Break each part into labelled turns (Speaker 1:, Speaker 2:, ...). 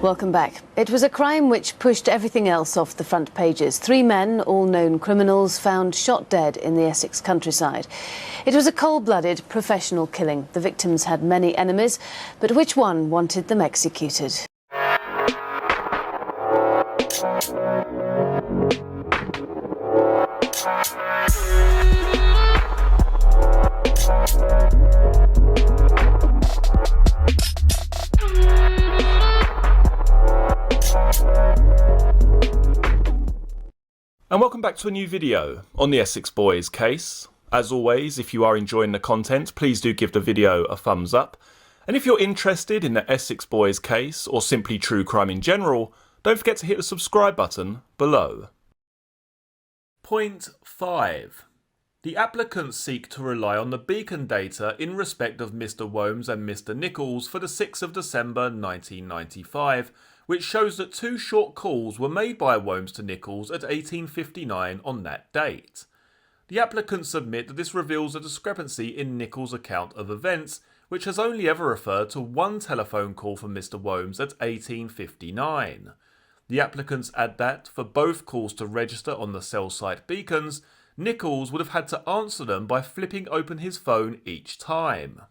Speaker 1: Welcome back. It was a crime which pushed everything else off the front pages. 3 men, all known criminals, found shot dead in the Essex countryside. It was a cold-blooded, professional killing. The victims had many enemies, but which one wanted them executed?
Speaker 2: And welcome back to a new video on the Essex Boys case. As always, if you are enjoying the content, please do give the video a thumbs up. And if you're interested in the Essex Boys case, or simply true crime in general, don't forget to hit the subscribe button below. Point 5. The applicants seek to rely on the beacon data in respect of Mr. Wombs and Mr. Nichols for the 6th of December 1995, which shows that 2 short calls were made by Wombs to Nichols at 18:59 on that date. The applicants submit that this reveals a discrepancy in Nichols' account of events, which has only ever referred to 1 telephone call from Mr. Wombs at 18:59. The applicants add that, for both calls to register on the cell site beacons, Nichols would have had to answer them by flipping open his phone each time.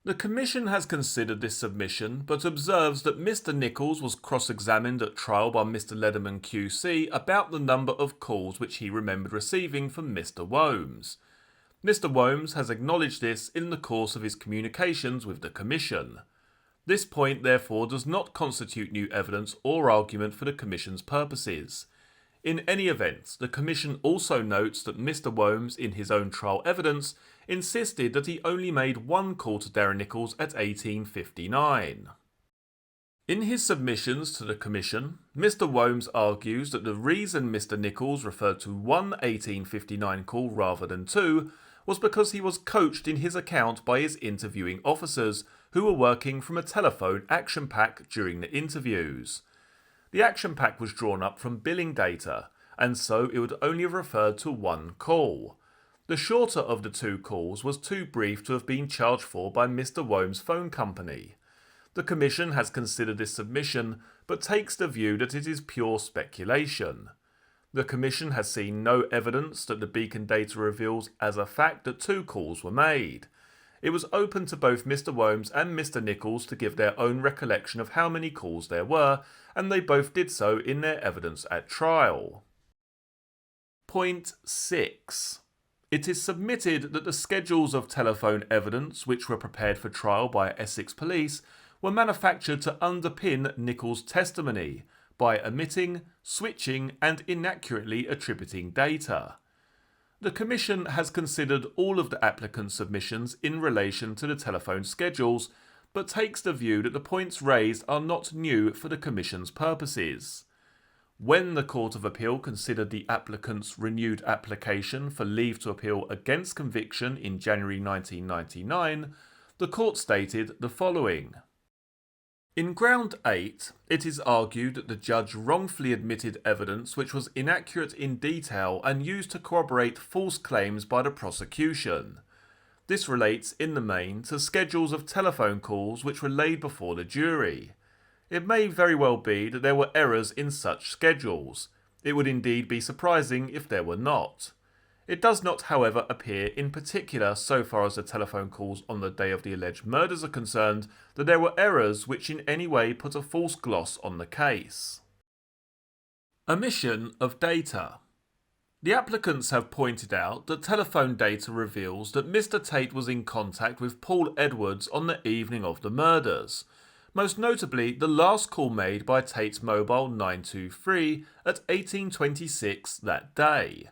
Speaker 2: The Commission has considered this submission, but observes that Mr. Nichols was cross-examined at trial by Mr. Rettendon QC about the number of calls which he remembered receiving from Mr. Wombs. Mr. Wombs has acknowledged this in the course of his communications with the Commission. This point, therefore, does not constitute new evidence or argument for the Commission's purposes. In any event, the Commission also notes that Mr. Wombs, in his own trial evidence, insisted that he only made 1 call to Darren Nichols at 18:59. In his submissions to the Commission, Mr. Wombs argues that the reason Mr. Nichols referred to 1 18:59 call rather than 2 was because he was coached in his account by his interviewing officers, who were working from a telephone action pack during the interviews. The action pack was drawn up from billing data, and so it would only have referred to 1 call. The shorter of the 2 calls was too brief to have been charged for by Mr. Wombs' phone company. The Commission has considered this submission, but takes the view that it is pure speculation. The Commission has seen no evidence that the beacon data reveals as a fact that 2 calls were made. It was open to both Mr. Wombs and Mr. Nichols to give their own recollection of how many calls there were, and they both did so in their evidence at trial. Point 6. It is submitted that the schedules of telephone evidence which were prepared for trial by Essex Police were manufactured to underpin Nichols' testimony by omitting, switching and inaccurately attributing data. The Commission has considered all of the applicants' submissions in relation to the telephone schedules, but takes the view that the points raised are not new for the Commission's purposes. When the Court of Appeal considered the applicant's renewed application for leave to appeal against conviction in January 1999, the Court stated the following. In Ground 8, it is argued that the judge wrongfully admitted evidence which was inaccurate in detail and used to corroborate false claims by the prosecution. This relates, in the main, to schedules of telephone calls which were laid before the jury. It may very well be that there were errors in such schedules. It would indeed be surprising if there were not. It does not, however, appear in particular, so far as the telephone calls on the day of the alleged murders are concerned, that there were errors which in any way put a false gloss on the case. Omission of data. The applicants have pointed out that telephone data reveals that Mr. Tate was in contact with Paul Edwards on the evening of the murders, most notably the last call made by Tate's mobile 923 at 18:26 that day,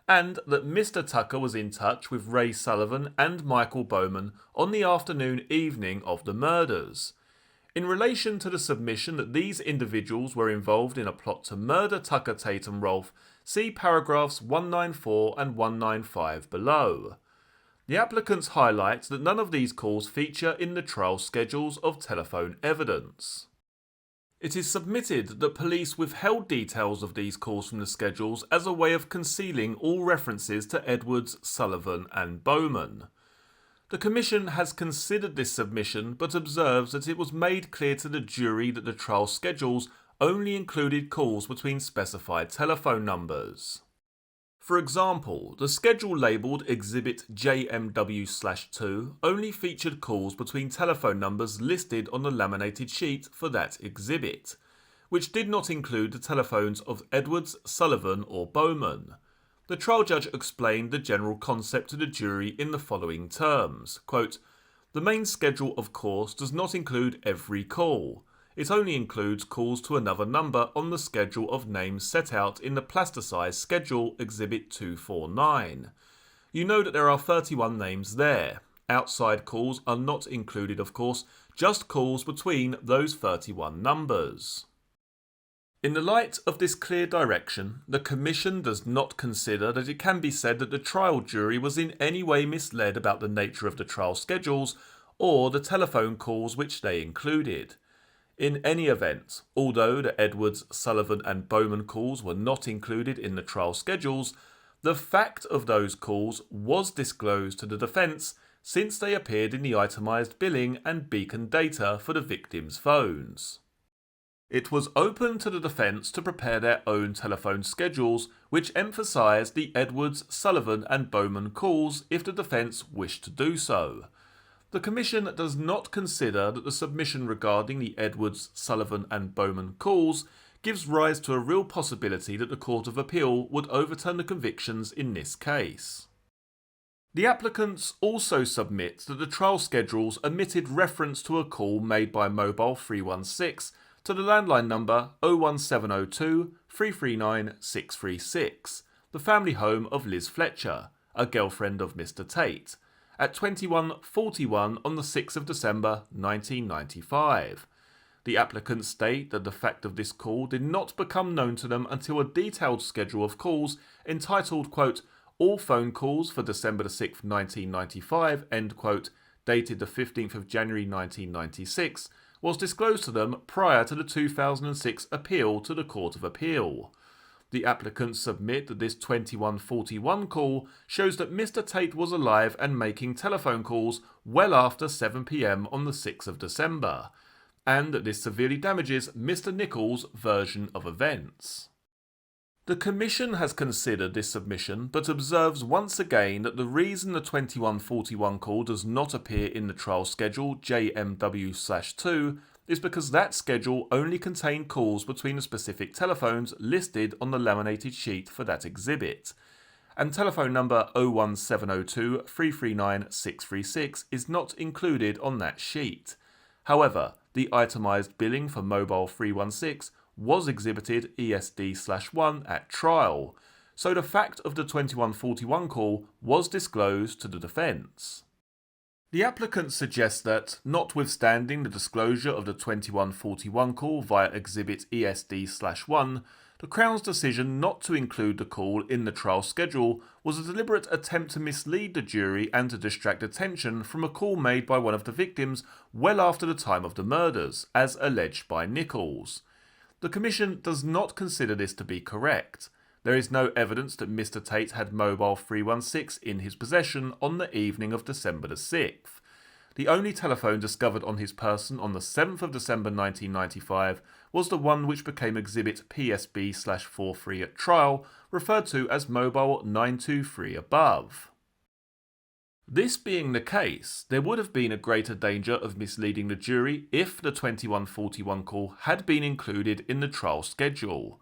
Speaker 2: and that Mr. Tucker was in touch with Ray Sullivan and Michael Bowman on the evening of the murders. In relation to the submission that these individuals were involved in a plot to murder Tucker, Tate and Rolfe, see paragraphs 194 and 195 below. The applicants highlight that none of these calls feature in the trial schedules of telephone evidence. It is submitted that police withheld details of these calls from the schedules as a way of concealing all references to Edwards, Sullivan and Bowman. The Commission has considered this submission but observes that it was made clear to the jury that the trial schedules only included calls between specified telephone numbers. For example, the schedule labelled Exhibit JMW/2 only featured calls between telephone numbers listed on the laminated sheet for that exhibit, which did not include the telephones of Edwards, Sullivan or Bowman. The trial judge explained the general concept to the jury in the following terms, quote, "The main schedule, of course, does not include every call. It only includes calls to another number on the schedule of names set out in the plasticized schedule Exhibit 249. You know that there are 31 names there. Outside calls are not included, of course, just calls between those 31 numbers." In the light of this clear direction, the Commission does not consider that it can be said that the trial jury was in any way misled about the nature of the trial schedules or the telephone calls which they included. In any event, although the Edwards, Sullivan and Bowman calls were not included in the trial schedules, the fact of those calls was disclosed to the defence since they appeared in the itemised billing and beacon data for the victims' phones. It was open to the defence to prepare their own telephone schedules which emphasised the Edwards, Sullivan and Bowman calls if the defence wished to do so. The Commission does not consider that the submission regarding the Edwards, Sullivan and Bowman calls gives rise to a real possibility that the Court of Appeal would overturn the convictions in this case. The applicants also submit that the trial schedules omitted reference to a call made by Mobile 316 to the landline number 01702 339 636, the family home of Liz Fletcher, a girlfriend of Mr. Tate, at 21:41 on the 6th of December 1995. The applicants state that the fact of this call did not become known to them until a detailed schedule of calls entitled, quote, "All phone calls for December 6, 1995, end quote, dated the 15th of January 1996, was disclosed to them prior to the 2006 appeal to the Court of Appeal. The applicants submit that this 21:41 call shows that Mr. Tate was alive and making telephone calls well after 7 p.m. on the 6th of December, and that this severely damages Mr. Nichols' version of events. The Commission has considered this submission but observes once again that the reason the 21:41 call does not appear in the trial schedule JMW/2 is because that schedule only contained calls between the specific telephones listed on the laminated sheet for that exhibit, and telephone number 01702 339 636 is not included on that sheet. However, the itemised billing for Mobile 316 was exhibited ESD/1 at trial, so the fact of the 21:41 call was disclosed to the defence. The applicant suggests that, notwithstanding the disclosure of the 21:41 call via exhibit ESD/1, the Crown's decision not to include the call in the trial schedule was a deliberate attempt to mislead the jury and to distract attention from a call made by one of the victims well after the time of the murders, as alleged by Nichols. The Commission does not consider this to be correct. There is no evidence that Mr. Tate had Mobile 316 in his possession on the evening of December the 6th. The only telephone discovered on his person on the 7th of December 1995 was the one which became Exhibit PSB/43 at trial, referred to as Mobile 923 above. This being the case, there would have been a greater danger of misleading the jury if the 21:41 call had been included in the trial schedule.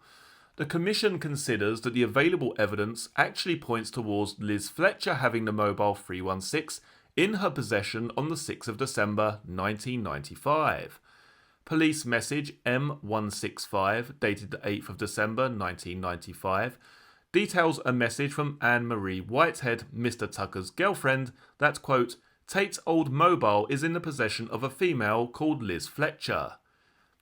Speaker 2: The Commission considers that the available evidence actually points towards Liz Fletcher having the Mobile 316 in her possession on the 6th of December 1995. Police message M165, dated the 8th of December 1995, details a message from Anne-Marie Whitehead, Mr. Tucker's girlfriend, that, quote, "Tate's old mobile is in the possession of a female called Liz Fletcher."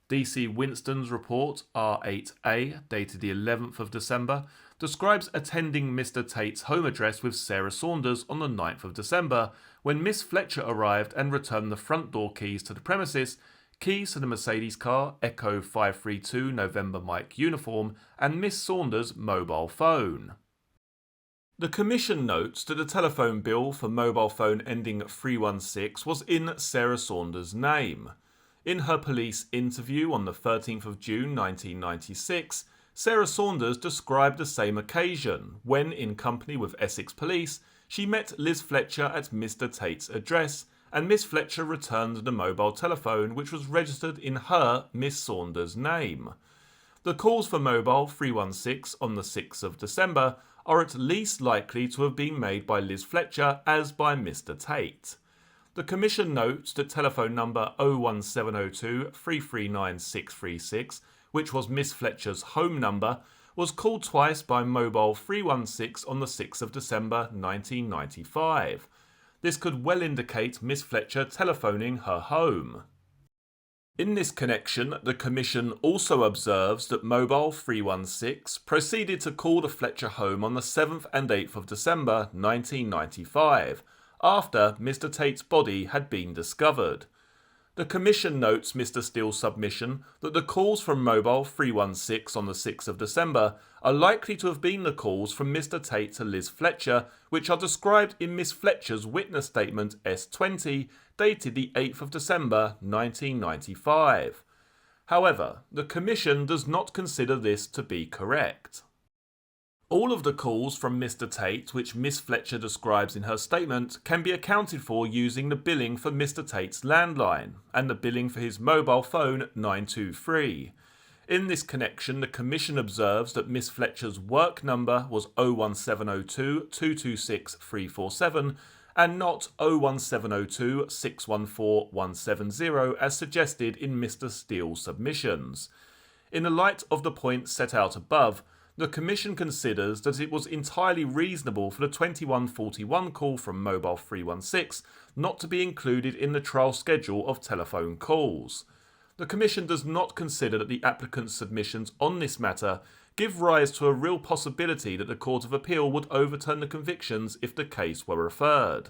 Speaker 2: DC Winston's report, R8A, dated the 11th of December, describes attending Mr. Tate's home address with Sarah Saunders on the 9th of December, when Miss Fletcher arrived and returned the front door keys to the premises, keys to the Mercedes car, Echo 532 November Mike uniform, and Miss Saunders' mobile phone. The Commission notes that the telephone bill for mobile phone ending 316 was in Sarah Saunders' name. In her police interview on the 13th of June 1996, Sarah Saunders described the same occasion when, in company with Essex Police, she met Liz Fletcher at Mr. Tate's address, and Miss Fletcher returned the mobile telephone which was registered in her, Miss Saunders' name. The calls for mobile 316 on the 6th of December are at least likely to have been made by Liz Fletcher as by Mr. Tate. The Commission notes that telephone number 01702 339 636, which was Miss Fletcher's home number, was called twice by mobile 316 on the 6th of December 1995. This could well indicate Miss Fletcher telephoning her home. In this connection, the Commission also observes that mobile 316 proceeded to call the Fletcher home on the 7th and 8th of December 1995, after Mr. Tate's body had been discovered. The Commission notes Mr. Steele's submission that the calls from mobile 316 on the 6th of December are likely to have been the calls from Mr. Tate to Liz Fletcher, which are described in Miss Fletcher's witness statement S20, dated the 8th of December 1995. However, the Commission does not consider this to be correct. All of the calls from Mr. Tate, which Miss Fletcher describes in her statement, can be accounted for using the billing for Mr. Tate's landline and the billing for his mobile phone 923. In this connection, the Commission observes that Miss Fletcher's work number was 01702 226 347 and not 01702 614 170 as suggested in Mr. Steele's submissions. In the light of the points set out above, the Commission considers that it was entirely reasonable for the 2141 call from mobile 316 not to be included in the trial schedule of telephone calls. The Commission does not consider that the applicant's submissions on this matter give rise to a real possibility that the Court of Appeal would overturn the convictions if the case were referred.